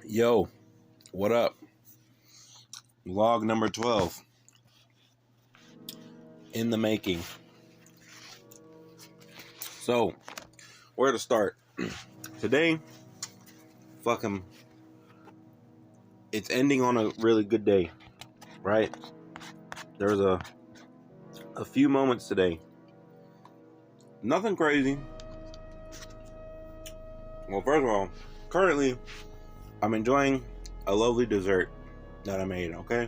Yo, what up? Vlog number 12 in the making. So, where to start? Today, fucking, it's ending on a really good day, right? There's a few moments today. Nothing crazy. Well, first of all, currently, I'm enjoying a lovely dessert that I made, okay?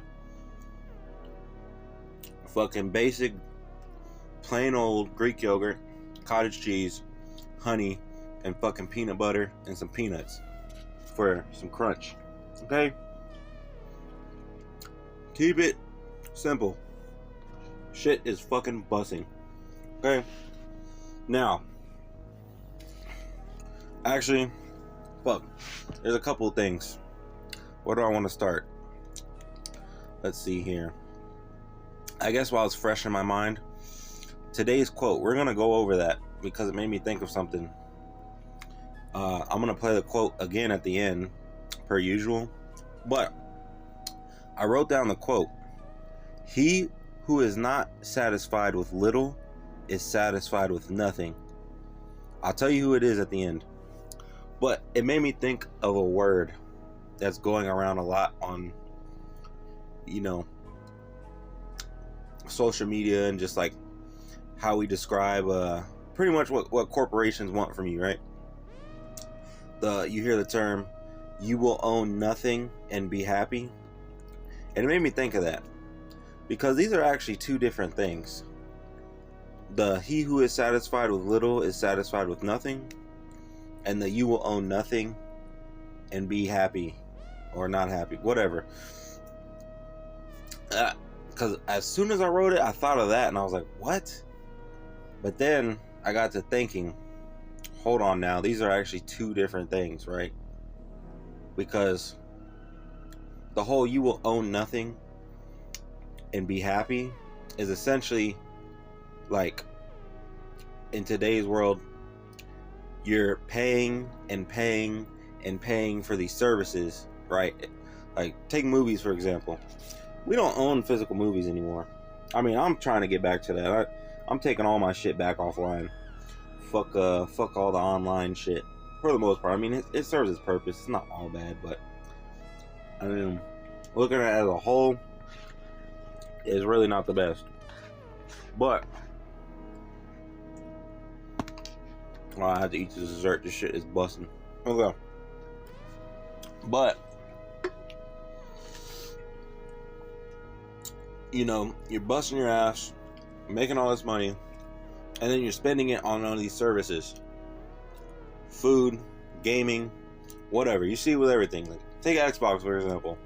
Fucking basic, plain old Greek yogurt, cottage cheese, honey, and fucking peanut butter and some peanuts for some crunch, okay? Keep it simple. Shit is fucking bussing, okay? Now, actually, fuck, there's a couple of things. Where do I want to start? Let's see here. I guess while it's fresh in my mind, today's quote, we're gonna go over that because it made me think of something. I'm gonna play the quote again at the end, per usual, but I wrote down the quote: "He who is not satisfied with little is satisfied with nothing." I'll tell you who it is at the end, but it made me think of a word that's going around a lot on, social media, and just like how we describe pretty much what corporations want from you, right? You hear the term, "You will own nothing and be happy," and it made me think of that because these are actually two different things. The "he who is satisfied with little is satisfied with nothing," and the "you will own nothing and be happy," or not happy, whatever. Because as soon as I wrote it, I thought of that and I was like, what? But then I got to thinking, hold on now, these are actually two different things, right? Because the whole "you will own nothing and be happy" is essentially like, in today's world, you're paying and paying and paying for these services, right? Like, take movies for example. We don't own physical movies anymore. I mean, I'm trying to get back to that. I'm taking all my shit back offline. Fuck all the online shit for the most part. I mean, it serves its purpose. It's not all bad, but I mean, looking at it as a whole, it's really not the best. But I have to eat this dessert. This shit is busting. Okay. But you're busting your ass, making all this money, and then you're spending it on all these services, food, gaming, whatever. You see with everything. Like, take Xbox for example.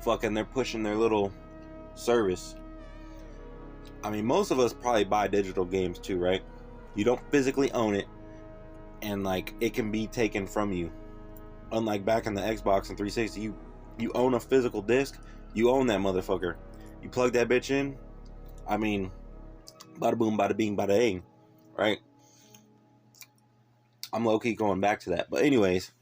Fucking, they're pushing their little service. I mean, most of us probably buy digital games too, right? You don't physically own it, and like, it can be taken from you. Unlike back in the Xbox and 360, you own a physical disc. You own that motherfucker. You plug that bitch in. I mean, bada boom, bada bing, bada bang, right? I'm low-key going back to that. But anyways,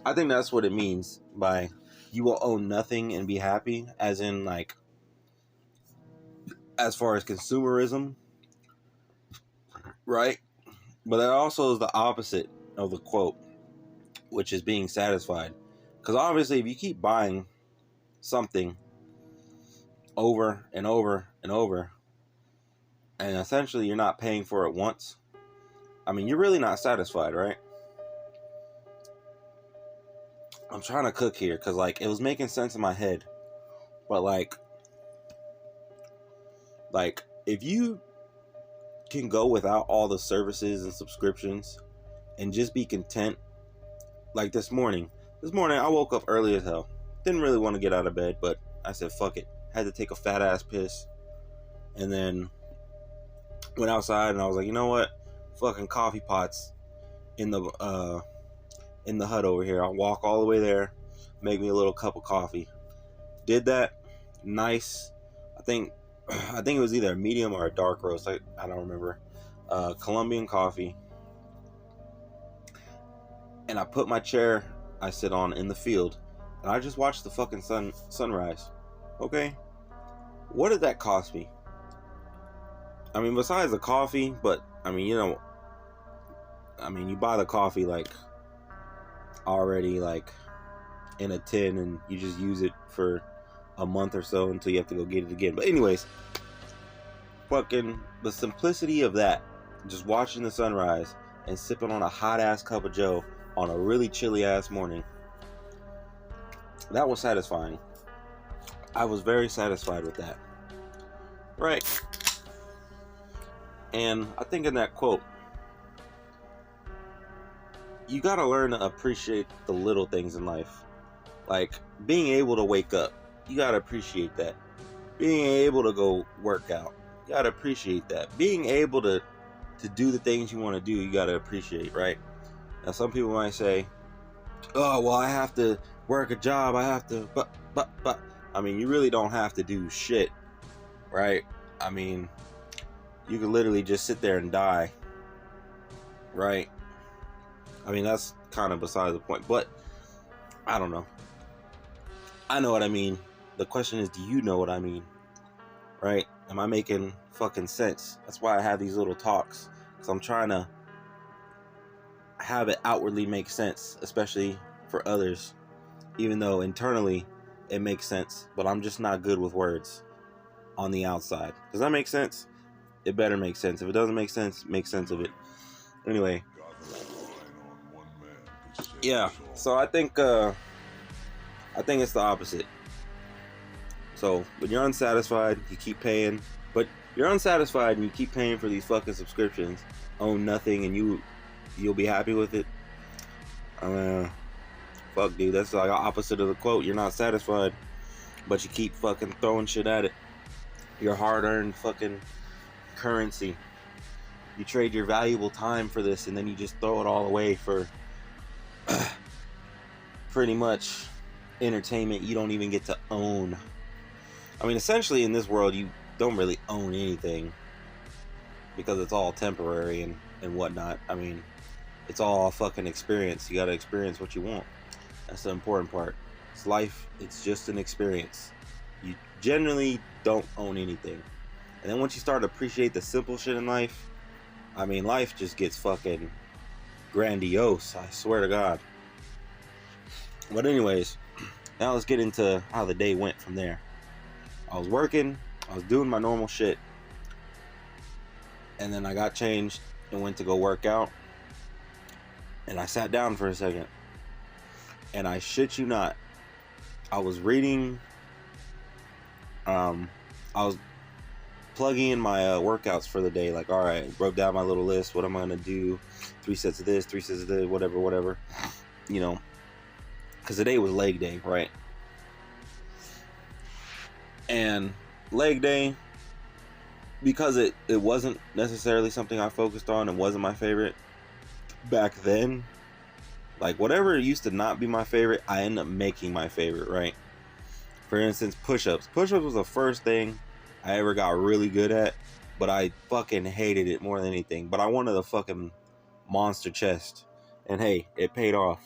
I think that's what it means by "you will own nothing and be happy," as in, like, as far as consumerism, right? But that also is the opposite of the quote, which is being satisfied. Because obviously, if you keep buying something over and over and over, and essentially you're not paying for it once, I mean, you're really not satisfied, right? I'm trying to cook here because, like, it was making sense in my head. But like if you can go without all the services and subscriptions and just be content, like this morning I woke up early as hell. Didn't really want to get out of bed, but I said fuck it. Had to take a fat ass piss, and then went outside and I was like, you know what? Fucking coffee pots in the hut over here. I'll walk all the way there, make me a little cup of coffee. Did that. Nice. I think it was either a medium or a dark roast. I don't remember. Colombian coffee. And I put my chair I sit on in the field, and I just watch the fucking sunrise. Okay? What did that cost me? I mean, besides the coffee, but I mean, you buy the coffee like already like in a tin, and you just use it for a month or so until you have to go get it again. But anyways, fucking the simplicity of that, just watching the sunrise and sipping on a hot ass cup of joe on a really chilly ass morning, that was satisfying. I was very satisfied with that, right? And I think in that quote, you gotta learn to appreciate the little things in life. Like being able to wake up, you gotta appreciate that. Being able to go work out, you gotta appreciate that. Being able to do the things you want to do, you gotta appreciate, right? Now some people might say, oh well, I have to work a job, I have to but I mean, you really don't have to do shit, right? I mean, you could literally just sit there and die, right? I mean, that's kind of beside the point, but I don't know. I know what I mean. The question is, do you know what I mean? Right? Am I making fucking sense? That's why I have these little talks, because I'm trying to have it outwardly make sense, especially for others, even though internally it makes sense, but I'm just not good with words on the outside. Does that make sense? It better make sense. If it doesn't make sense, make sense of it. Anyway, yeah, so I think it's the opposite. So when you're unsatisfied, you keep paying, but you're unsatisfied and you keep paying for these fucking subscriptions, own nothing, and you'll be happy with it. Fuck, dude, that's like the opposite of the quote. You're not satisfied, but you keep fucking throwing shit at it. Your hard-earned fucking currency. You trade your valuable time for this, and then you just throw it all away for pretty much entertainment you don't even get to own. I mean, essentially in this world, you don't really own anything because it's all temporary and whatnot. I mean, it's all a fucking experience. You gotta experience what you want. That's the important part. It's life. It's just an experience. You generally don't own anything. And then once you start to appreciate the simple shit in life, I mean, life just gets fucking grandiose. I swear to God. But anyways, now let's get into how the day went from there. I was working. I was doing my normal shit. And then I got changed and went to go work out. And I sat down for a second. And I shit you not, I was reading, I was plugging in my workouts for the day. Like, all right, wrote down my little list. What am I going to do? 3 sets of this, 3 sets of this, whatever. You know, because today was leg day, right? And leg day, because it wasn't necessarily something I focused on and wasn't my favorite back then. Like, whatever used to not be my favorite, I ended up making my favorite, right? For instance, push-ups. Push-ups was the first thing I ever got really good at, but I fucking hated it more than anything. But I wanted a fucking monster chest. And hey, it paid off.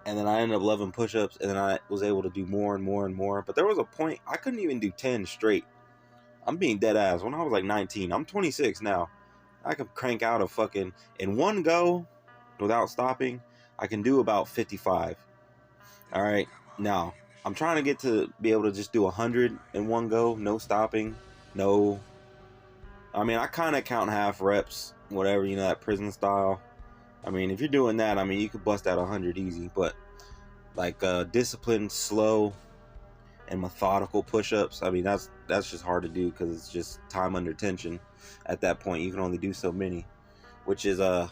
And then I ended up loving push-ups, and then I was able to do more and more and more. But there was a point, I couldn't even do 10 straight. I'm being dead ass. When I was like 19, I'm 26 now. I could crank out a fucking, in one go, without stopping, I can do about 55. All right. Now, I'm trying to get to be able to just do 100 in one go, no stopping, no. I mean, I kind of count half reps, whatever, you know, that prison style. I mean, if you're doing that, I mean, you could bust out 100 easy, but like disciplined, slow, and methodical push-ups, I mean, that's just hard to do because it's just time under tension. At that point, you can only do so many, which is a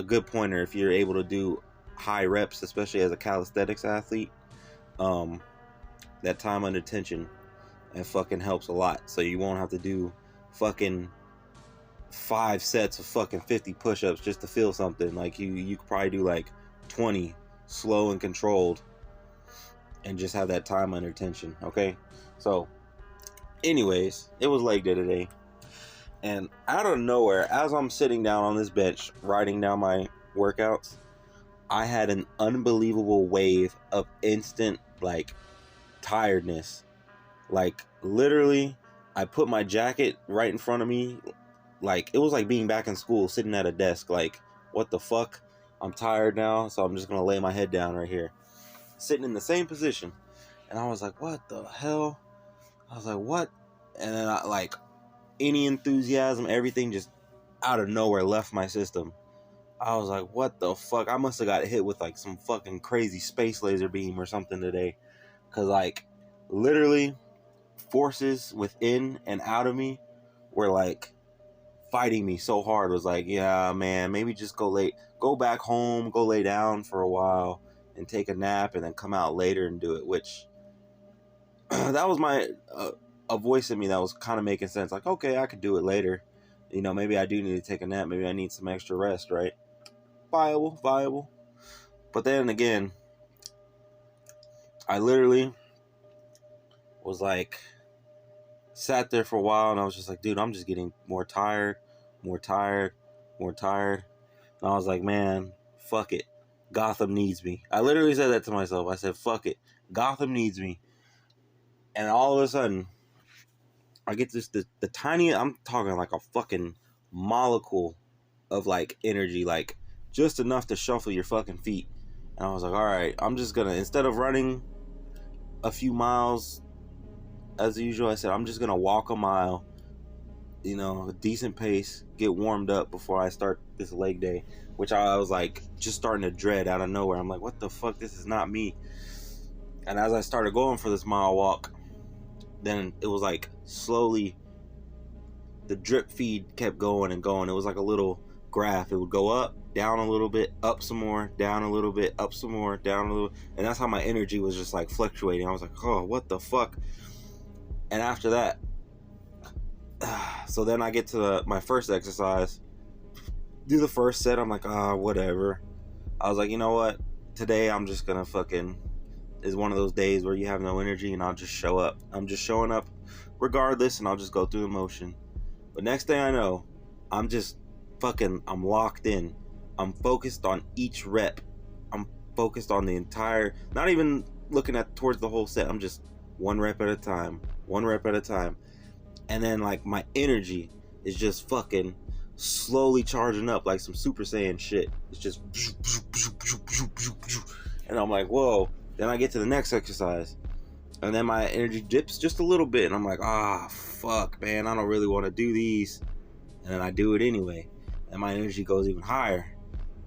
good pointer if you're able to do high reps, especially as a calisthenics athlete. That time under tension, it fucking helps a lot. So you won't have to do fucking 5 sets of fucking 50 push-ups just to feel something. Like you could probably do like 20 slow and controlled and just have that time under tension. Okay, so anyways, it was leg day today. And out of nowhere, as I'm sitting down on this bench, writing down my workouts, I had an unbelievable wave of instant, like, tiredness. Like, literally, I put my jacket right in front of me. Like, it was like being back in school, sitting at a desk. Like, what the fuck? I'm tired now, so I'm just gonna lay my head down right here. Sitting in the same position. And I was like, what the hell? I was like, what? And then I, like, any enthusiasm, everything just out of nowhere left my system. I was like, what the fuck? I must have got hit with like some fucking crazy space laser beam or something today. Cause like, literally, forces within and out of me were like fighting me so hard. It was like, yeah, man, maybe just go back home, go lay down for a while and take a nap and then come out later and do it. Which that was my a voice in me that was kind of making sense. Like, okay, I could do it later. You know, maybe I do need to take a nap. Maybe I need some extra rest, right? Viable. But then again, I literally was like, sat there for a while and I was just like, dude, I'm just getting more tired. And I was like, man, fuck it. Gotham needs me. I literally said that to myself. I said, fuck it. Gotham needs me. And all of a sudden, I get the tiny, I'm talking like a fucking molecule of like energy, like just enough to shuffle your fucking feet. And I was like, all right, I'm just gonna, instead of running a few miles as usual, I said, I'm just gonna walk a mile, you know, a decent pace, get warmed up before I start this leg day, which I was like just starting to dread out of nowhere. I'm like, what the fuck, this is not me. And as I started going for this mile walk, then it was like slowly the drip feed kept going and going. It was like a little graph. It would go up, down a little bit, up some more, down a little bit, up some more, down a little. And that's how my energy was just like fluctuating. I was like, oh, what the fuck? And after that, so then I get to my first exercise, do the first set. I'm like, whatever. I was like, you know what? Today I'm just gonna fucking, is one of those days where you have no energy and I'll just show up. I'm just showing up regardless and I'll just go through the motion. But next thing I know, I'm locked in. I'm focused on each rep. I'm focused on the entire, not even looking at towards the whole set. I'm just one rep at a time. And then like my energy is just fucking slowly charging up like some Super Saiyan shit. It's just, and I'm like, whoa. Then I get to the next exercise and then my energy dips just a little bit and I'm like, fuck, man, I don't really want to do these. And then I do it anyway and my energy goes even higher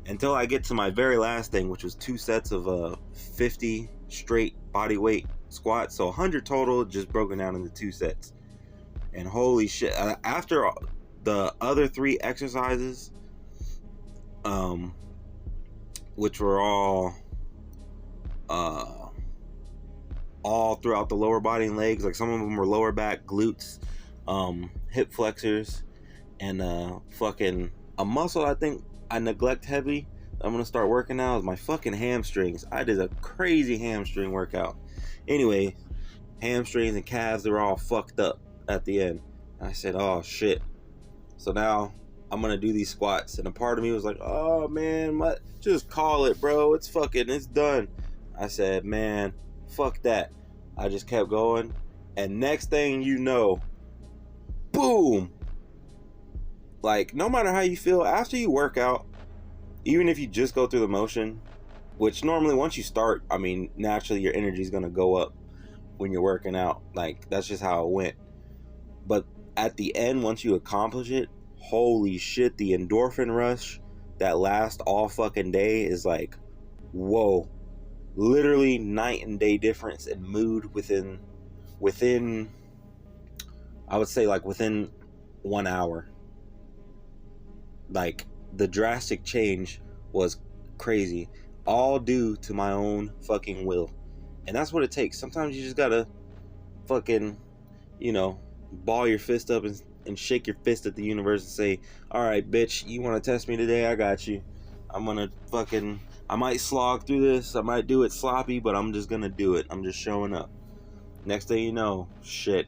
until I get to my very last thing, which was 2 sets of 50 straight body weight squats. So 100 total, just broken down into 2 sets. And holy shit, after the other 3 exercises, which were all throughout the lower body and legs, like some of them were lower back, glutes, hip flexors, and fucking a muscle I think I neglect heavy. I'm gonna start working now is my fucking hamstrings. I did a crazy hamstring workout. Anyway, hamstrings and calves, they were all fucked up at the end. I said, oh shit. So now I'm gonna do these squats, and a part of me was like, oh man, just call it, bro. It's done. I said, man, fuck that. I just kept going, and next thing you know, boom. Like, no matter how you feel after you work out, even if you just go through the motion, which normally once you start, I mean, naturally your energy is gonna go up when you're working out. Like, that's just how it went. But at the end, once you accomplish it, holy shit, the endorphin rush that lasts all fucking day is like, whoa. Literally night and day difference in mood within I would say like within 1 hour. Like, the drastic change was crazy, all due to my own fucking will. And that's what it takes. Sometimes you just gotta fucking, you know, ball your fist up and shake your fist at the universe and say, all right, bitch, you want to test me today? I got you. I might slog through this. I might do it sloppy, but I'm just gonna do it. I'm just showing up. Next thing you know, shit,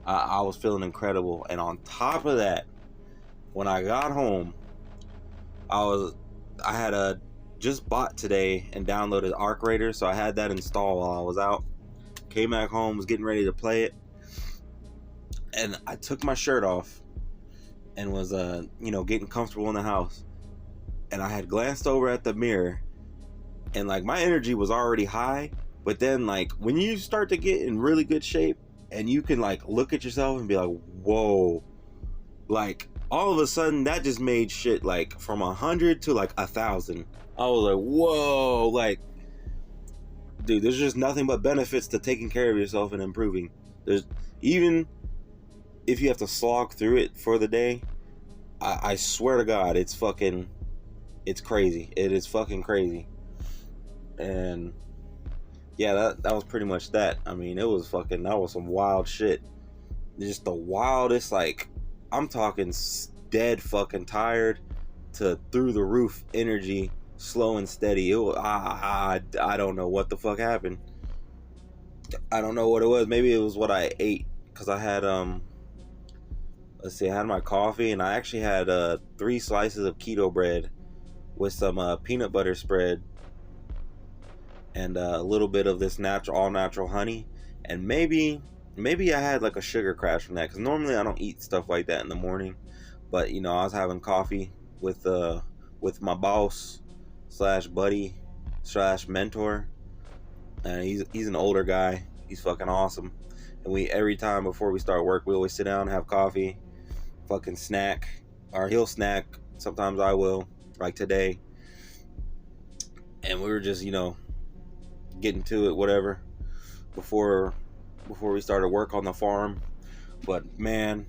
I was feeling incredible. And on top of that, when I got home, I had just bought today and downloaded Arc Raider, so I had that installed while I was out. Came back home, was getting ready to play it, and I took my shirt off and was getting comfortable in the house, and I had glanced over at the mirror, and like my energy was already high, but then like when you start to get in really good shape and you can like look at yourself and be like, whoa, like all of a sudden that just made shit like from 100 to like 1,000. I was like, whoa, like, dude, there's just nothing but benefits to taking care of yourself and improving. There's, even if you have to slog through it for the day, I swear to God, it's crazy. It is fucking crazy. And yeah, that was pretty much that. I mean, that was some wild shit. Just the wildest, like, I'm talking dead fucking tired to through the roof energy, slow and steady. It was, I don't know what the fuck happened. I don't know what it was. Maybe it was what I ate, because I had I had my coffee, and I actually had 3 slices of keto bread with some peanut butter spread and a little bit of this all natural honey, and maybe I had like a sugar crash from that, because normally I don't eat stuff like that in the morning. But I was having coffee with my boss / buddy / mentor, and he's an older guy. He's fucking awesome. And every time before we start work, we always sit down and have coffee, fucking snack, or he'll snack. Sometimes I will, like today. And we were just getting to it, whatever, before we started work on the farm. But man,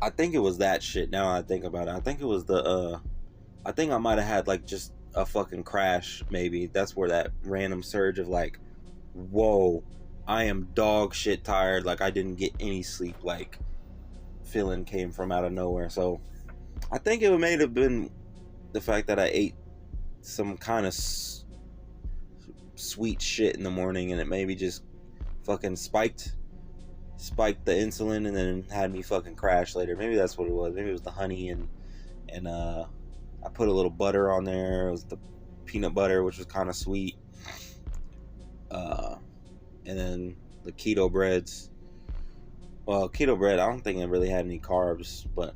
I think it was that shit. Now I think about it, I think it was I think I might have had like just a fucking crash. Maybe that's where that random surge of like, whoa, I am dog shit tired, like I didn't get any sleep, like feeling came from out of nowhere. So I think it may have been the fact that I ate some kind of sweet shit in the morning, and it maybe just fucking spiked the insulin and then had me fucking crash later. Maybe that's what it was. Maybe it was the honey, and I put a little butter on there. It was the peanut butter, which was kind of sweet, and then the keto breads. Well, keto bread, I don't think it really had any carbs, but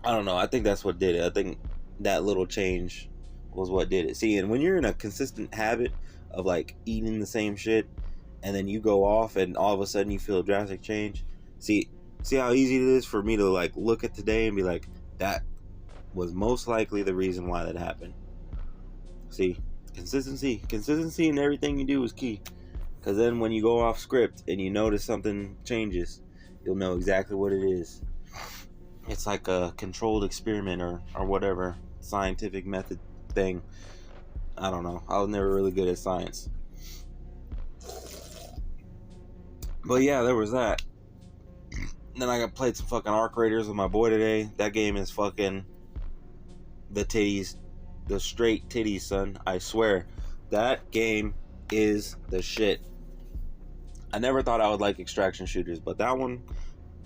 I don't know. I think that's what did it. I think that little change was what did it. See, and when you're in a consistent habit of like eating the same shit, and then you go off and all of a sudden you feel a drastic change. See how easy it is for me to like look at today and be like, that was most likely the reason why that happened. See, consistency in everything you do is key. Because then when you go off script and you notice something changes, you'll know exactly what it is. It's like a controlled experiment or whatever scientific method thing. I don't know. I was never really good at science. But yeah, there was that. Then I played some fucking Arc Raiders with my boy today. That game is fucking the titties, the straight titties, son. I swear, that game is the shit. I never thought I would like extraction shooters, but that one,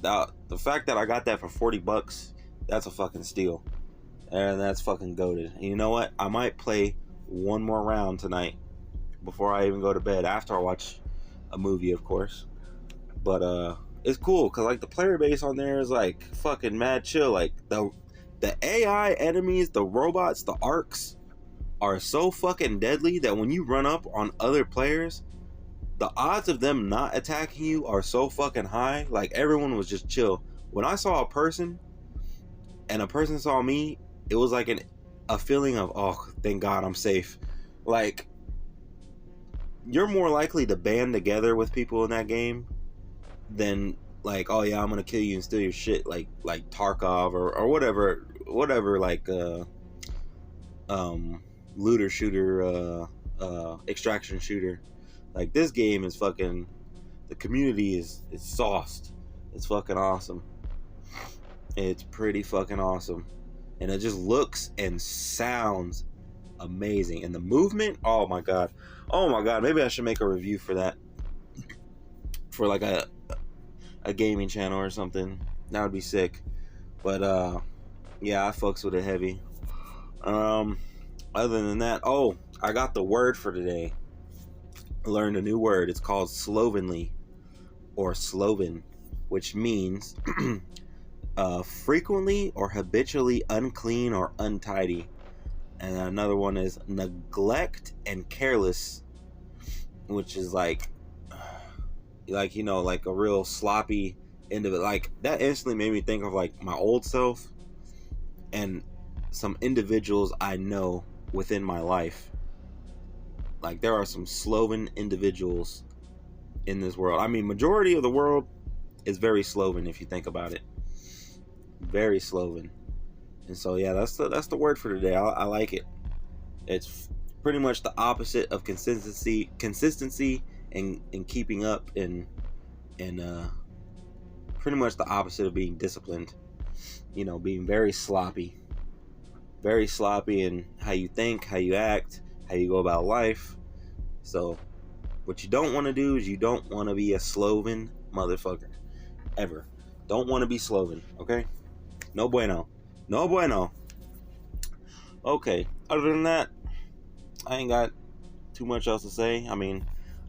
the fact that I got that for $40, that's a fucking steal. And that's fucking goated. And you know what? I might play one more round tonight before I even go to bed, after I watch a movie, of course. But it's cool because like the player base on there is like fucking mad chill. Like the AI enemies, the robots, the arcs are so fucking deadly that when you run up on other players, the odds of them not attacking you are so fucking high. Like everyone was just chill. When I saw a person and a person saw me, it was like a feeling of, oh, thank God I'm safe. Like, you're more likely to band together with people in that game than like, oh yeah, I'm gonna kill you and steal your shit, like Tarkov or whatever like looter shooter, extraction shooter. Like this game is fucking, the community is sauced. It's fucking awesome. It's pretty fucking awesome. And it just looks and sounds amazing. And the movement, oh my god. Maybe I should make a review for that, for like a gaming channel or something. That would be sick. But yeah, I fucks with it heavy. Other than that, oh, I got the word for today. I learned a new word. It's called slovenly or sloven, which means frequently or habitually unclean or untidy. And another one is neglect and careless, which is like you know, like a real sloppy individual. Like that instantly made me think of like my old self and some individuals I know within my life. Like there are some sloven individuals in this world. I mean, majority of the world is very sloven if you think about it. Very sloven. And so yeah, that's the word for today. I like it. It's pretty much the opposite of consistency and keeping up and pretty much the opposite of being disciplined. You know, being very sloppy in how you think, how you act, how you go about life. So what you don't want to do is you don't want to be a sloven motherfucker ever. Don't want to be sloven, okay? No bueno. No bueno. Okay, other than that, I ain't got too much else to say. I mean,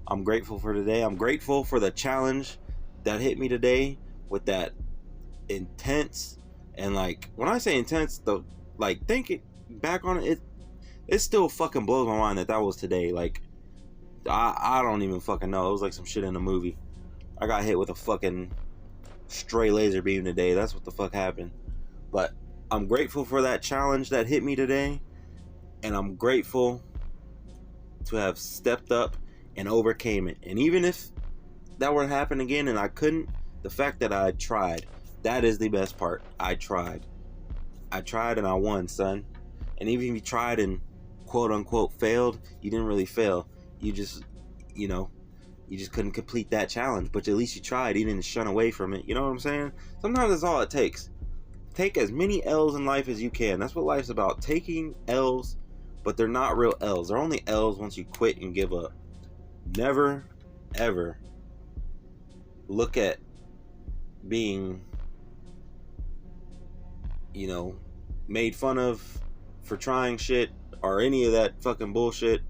I'm grateful for today. I'm grateful for the challenge that hit me today with that intense, and like when I say intense, the like thinking back on it, it still fucking blows my mind that was today. Like I don't even fucking know. It was like some shit in a movie. I got hit with a fucking stray laser beam today. That's what the fuck happened. But I'm grateful for that challenge that hit me today, and I'm grateful to have stepped up and overcame it. And even if that were to happen again and I couldn't, the fact that I tried, that is the best part. I tried and I won, son. And even if you tried and quote unquote failed, you didn't really fail. You just, you know, you just couldn't complete that challenge, but at least you tried. You didn't shun away from it. You know what I'm saying? Sometimes that's all it takes. Take as many L's in life as you can. That's what life's about. Taking L's, but they're not real L's. They're only L's once you quit and give up. Never, ever look at being, you know, made fun of for trying shit or any of that fucking bullshit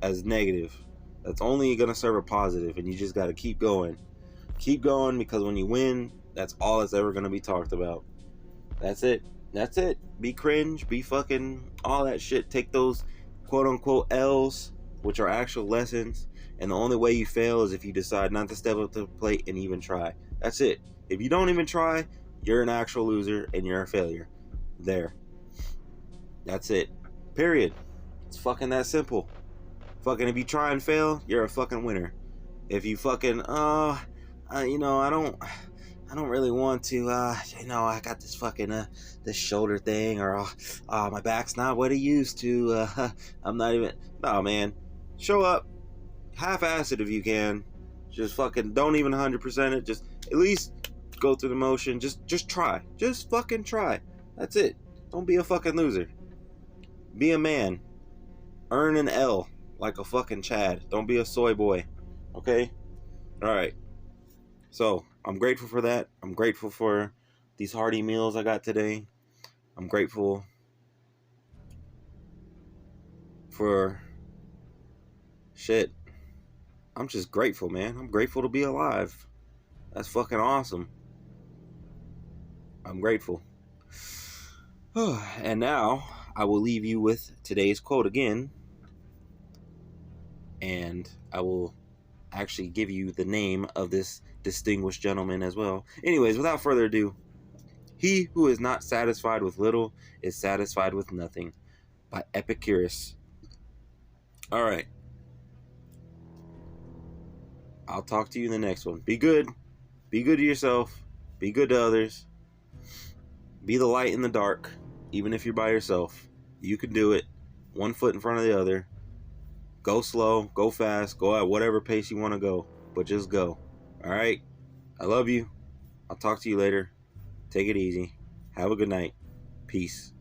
as negative. That's only gonna serve a positive, and you just gotta keep going. Keep going, because when you win, that's all that's ever gonna be talked about. That's it. That's it. Be cringe, be fucking all that shit. Take those quote unquote L's, which are actual lessons, and the only way you fail is if you decide not to step up to the plate and even try. That's it. If you don't even try, you're an actual loser and you're a failure. There. That's it. Period. It's fucking that simple. Fucking if you try and fail, you're a fucking winner. If you fucking, you know, I don't really want to, you know, I got this fucking, this shoulder thing, or, my back's not what it used to, I'm not even, no, man. Show up. Half-ass it if you can. Just fucking, don't even 100% it. Just at least go through the motion. Just try. Just fucking try. That's it. Don't be a fucking loser. Be a man. Earn an L like a fucking Chad. Don't be a soy boy. Okay? Alright. So, I'm grateful for that. I'm grateful for these hearty meals I got today. I'm grateful for shit. I'm just grateful, man. I'm grateful to be alive. That's fucking awesome. I'm grateful. And now, I will leave you with today's quote again. And I will actually give you the name of this distinguished gentleman as well. Anyways, without further ado, he who is not satisfied with little is satisfied with nothing, by Epicurus. All right. I'll talk to you in the next one. Be good. Be good to yourself. Be good to others. Be the light in the dark, even if you're by yourself. You can do it. One foot in front of the other. Go slow, go fast, go at whatever pace you want to go, but just go. All right? I love you. I'll talk to you later. Take it easy. Have a good night. Peace.